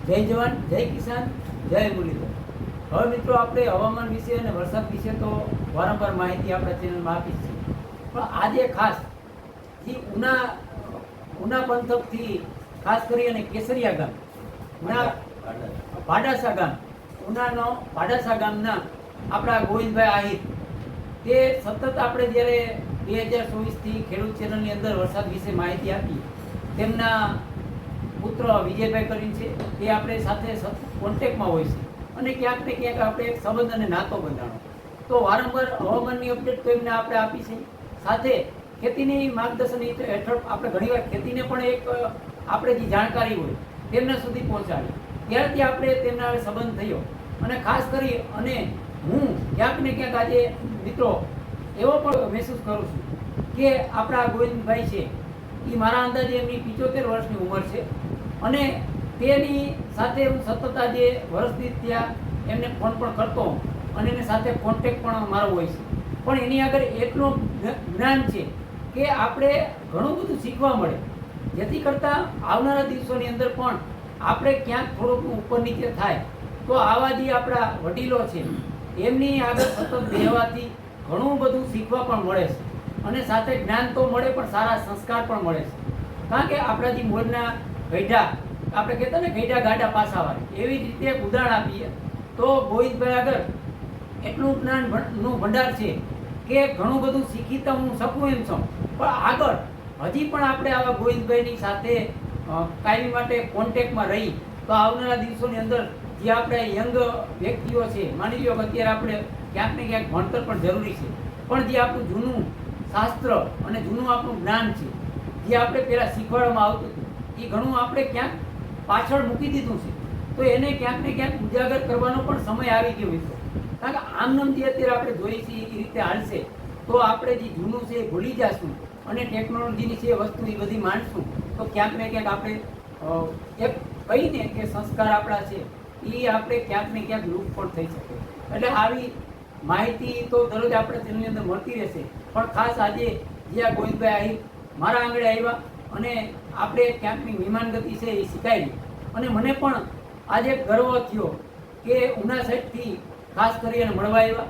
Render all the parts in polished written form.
જય જવાન, જય કિસાન, જય મુરલીધર. હવે મિત્રો આપણે હવામાન વિશે અને વરસાદ વિશે તો વારંવાર માહિતી આપણા ચેનલમાં આપી છે, પણ આજે ખાસ જે ઉના પંથકથી ખાસ કરી અને કેસરિયા ગામ, ભાડાસા ગામ, ઉનાનો ભાડાસા ગામના આપણા ગોવિંદભાઈ આહિર, તે સતત આપણે જ્યારે 2024થી ખેડૂત ચેનલની અંદર વરસાદ વિશે માહિતી આપી, તેમના પુત્ર વિજયભાઈ કરીને છે, તે આપણે સાથે કોન્ટેક્ટમાં હોય છે અને ક્યાંક ને ક્યાંક આપણે એક સંબંધ અને નાતો બંધાણો. તો વારંવાર હવામાનની અપડેટ તો એમને આપણે આપી છે, સાથે ખેતીની માર્ગદર્શન હેઠળ આપણે ઘણીવાર ખેતીને પણ એક આપણે જે જાણકારી હોય તેમના સુધી પહોંચાડી. ત્યારથી આપણે તેમના સંબંધ થયો અને ખાસ કરી અને હું ક્યાંક ને ક્યાંક આજે મિત્રો એવો પણ મહેસૂસ કરું છું કે આપણા ગોવિંદભાઈ છે એ મારા અંદાજે એમની 75 વર્ષની ઉંમર છે અને તેની સાથે હું સતત આજે વર્ષથી ત્યાં એમને ફોન પણ કરતો અને એની સાથે કોન્ટેક્ટ પણ મારો હોય છે. પણ એની આગળ એટલું જ્ઞાન છે કે આપણે ઘણું બધું શીખવા મળે, જેથી કરતાં આવનારા દિવસોની અંદર પણ આપણે ક્યાંક થોડુંક ઉપર નીચે થાય તો આવા જે આપણા વડીલો છે એમની આગળ સતત રહેવાથી ઘણું બધું શીખવા પણ મળે છે અને સાથે જ્ઞાન તો મળે પણ સારા સંસ્કાર પણ મળે છે. કારણ કે આપણા જે મોરના ગઈઢા, આપણે કહેતા ને ગઈઢા ગાડા પાસાવાળી, એવી રીતે એક ઉદાહરણ આપીએ તો ગોવિંદભાઈ આગળ એટલું જ્ઞાનનું ભંડાર છે કે ઘણું બધું શીખી તો હું શકું એમ છું, પણ આગળ હજી પણ આપણે આવા ગોવિંદભાઈની સાથે કાયમી માટે કોન્ટેક્ટમાં રહી તો આવનારા દિવસોની અંદર જે આપણે યંગ વ્યક્તિઓ છે, માની લો કે અત્યારે આપણે ક્યાંક ને ક્યાંક ભણતર પણ જરૂરી છે, પણ જે આપણું જૂનું શાસ્ત્ર અને જૂનું આપણું જ્ઞાન છે, જે આપણે પહેલાં શીખવાડવામાં આવતું હતું, એ ઘણું આપણે ક્યાંક પાછળ મૂકી દીધું છે. તો એને ક્યાંક ને ક્યાંક ઉજાગર કરવાનો પણ સમય આવી ગયો મિત્રો. કારણ કે આમનામ જે અત્યારે આપણે જોઈએ છીએ એ રીતે હાલશે તો આપણે જે જૂનું છે એ ભૂલી જશું અને ટેકનોલોજીની છે વસ્તુ એ બધી માનશું તો ક્યાંક ને ક્યાંક આપણે એક કહીને કે સંસ્કાર આપણા છે એ આપણે ક્યાંક ને ક્યાંક લુપ્ત પણ થઈ શકે. એટલે આવી માહિતી તો દરરોજ આપણે તેની અંદર મળતી રહેશે, પણ ખાસ આજે જે આ ગોવિંદભાઈ આહિર મારા આંગણે આવ્યા અને આપણે ક્યાંકની વિમાન ગતિ છે એ શીખાવી અને મને પણ આજે ગર્વ થયો કે ઉના સાઈડથી ખાસ કરી અને મળવા આવ્યા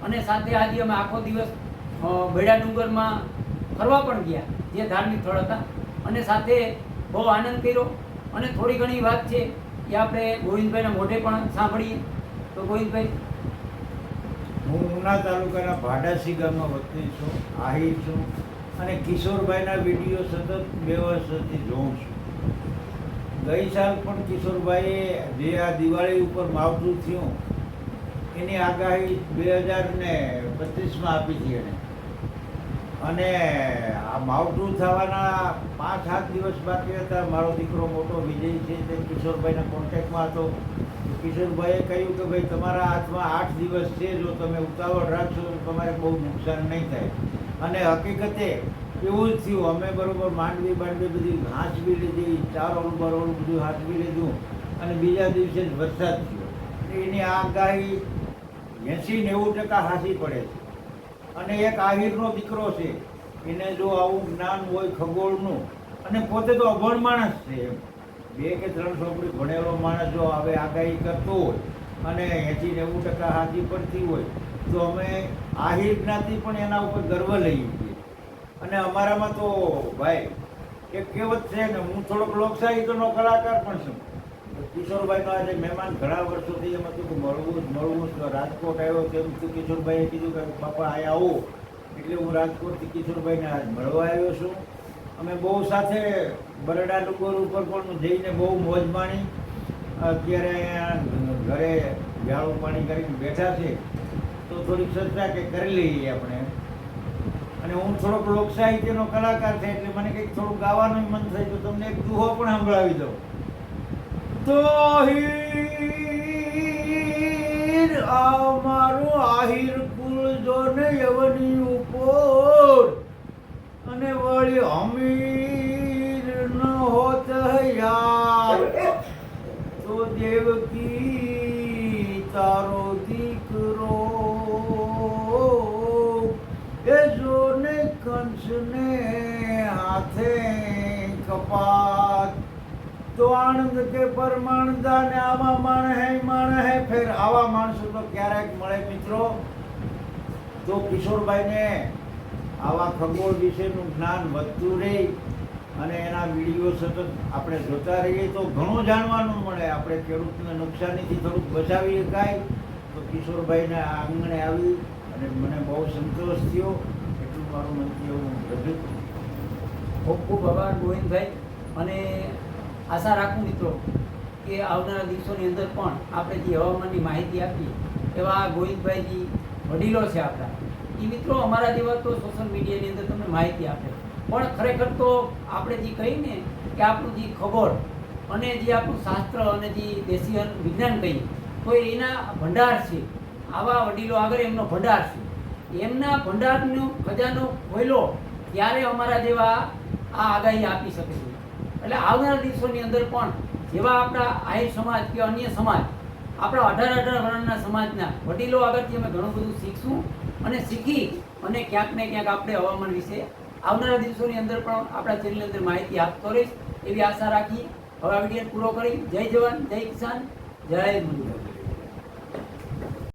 અને સાથે આજે અમે આખો દિવસ બેડા ડુંગરમાં ફરવા પણ ગયા જે ધાર્મિક સ્થળ હતા અને સાથે બહુ આનંદ કર્યો અને થોડી ઘણી વાત છે એ આપણે ગોવિંદભાઈના મોઢે પણ સાંભળીએ. તો ગોવિંદભાઈ, હું ઉના તાલુકાના ભાડાસી ગામમાં વતની છું, આહિર છું અને કિશોરભાઈના વિડીયો સતત 2 વર્ષથી જોઉં છું. ગઈ સાલ પણ કિશોરભાઈએ જે આ દિવાળી ઉપર માવઠું થયું એની આગાહી 2025માં આપી હતી એને, અને આ માવઠું થવાના 5-7 દિવસ બાકી હતા. મારો દીકરો મોટો વિજય છે તે કિશોરભાઈના કોન્ટેક્ટમાં હતો. કિશોરભાઈએ કહ્યું કે ભાઈ તમારા હાથમાં 8 દિવસ છે, જો તમે ઉતાવળ રાખશો તો તમારે બહુ નુકસાન નહીં થાય. અને હકીકતે એવું જ થયું. અમે બરાબર માંડવી બધી હાંચવી લીધી, ચારોળ બરોળ બધું હાંચવી લીધું અને બીજા દિવસે જ વરસાદ થયો. એની આગાહી 80-90% સાચી પડે છે. અને એક આહિરનો દીકરો છે, એને જો આવું જ્ઞાન હોય ખગોળનું, અને પોતે તો અભણ માણસ છે, એમ 2 કે 3 ચોપડી ભણેલો માણસ જો હવે આગાહી કરતો હોય અને 80-90% સાચી પડતી હોય તો અમે આહિર જ્ઞાતિ પણ એના ઉપર ગર્વ લઈએ છીએ. અને અમારામાં તો ભાઈ એક કહેવત છે ને, હું થોડોક લોકસાહિત્યનો કલાકાર પણ છું. કિશોરભાઈનો આજે મહેમાન ઘણા વર્ષોથી એમ હતું કે મળવું જ. રાજકોટ આવ્યો તેમ કિશોરભાઈએ કીધું કે બાપા અહીંયા આવો, એટલે હું રાજકોટથી કિશોરભાઈને આજ મળવા આવ્યો છું. અમે બહુ સાથે બરડા ડુંગર ઉપર પણ જઈને બહુ મોજ માણી. અત્યારે અહીંયા ઘરે ઝાડું પાણી કરીને બેઠા છે તો થોડીક ચર્ચા કે કરી લઈએ આપણે. અને હું થોડોક લોકસાહિત્યનો કલાકાર છે એટલે મને કંઈક થોડુંક ગાવાનું મન થાય તો તમને એક દુહો પણ સંભળાવી દઉં. તો હીર અમારું આહિર કુલ જોને યવની ઉપર અને વળી અમીર ન હોત યાર તો દેવકી તારો દીકરો એ જોને કંસને હાથે કપાત તો આણંદ કે પરમાણદા ને આવા માણ હે ફેર આવા માણસો તો ક્યારેક મળે મિત્રો. તો કિશોરભાઈને આવા ખગોળ વિશેનું જ્ઞાન વધતું રહે અને એના વિડીયો સતત આપણે જોતા રહીએ તો ઘણું જાણવાનું મળે. આપણે ખેડૂતને નુકસાનીથી થોડુંક બચાવી શકાય. તો કિશોરભાઈને આ આંગણે આવી અને મને બહુ સંતોષ થયો. એટલું મારું મંતવ્ય હું રજૂ કરું. ખૂબ ખૂબ આભાર ગોવિંદભાઈ. અને આશા રાખું મિત્રો કે આવનારા દિવસોની અંદર પણ આપણે જે હવામાનની માહિતી આપી એવા ગોવિંદભાઈજી વડીલો છે આપણા, એ મિત્રો અમારા જેવા તો સોશિયલ મીડિયાની અંદર તમને માહિતી આપે. પણ ખરેખર તો આપણે જે કહીને કે આપણું જે ખગોળ અને જે આપણું શાસ્ત્ર અને જે દેશી વિજ્ઞાન કહીએ તો એના ભંડાર છે. આવા વડીલો આગળ એમનો ભંડાર છે. એમના ભંડારનો ખજાનો ખોલ્યો ત્યારે અમારા જેવા આ આગાહી આપી શકે છે. એટલે આવનારા દિવસોની અંદર પણ જેવા આપણા આહિર સમાજ કે અન્ય સમાજ, આપણા 18 વર્ષના સમાજના વડીલો આગળથી અમે ઘણું બધું શીખશું અને શીખી અને ક્યાંક ને ક્યાંક આપણે હવામાન વિશે આવનારા દિવસોની અંદર પણ આપણા ચેનલની અંદર માહિતી આપતો રહીશ એવી આશા રાખી હવે આ વિડીયો પૂરો કરી. જય જવાન, જય કિસાન, જય મજૂર.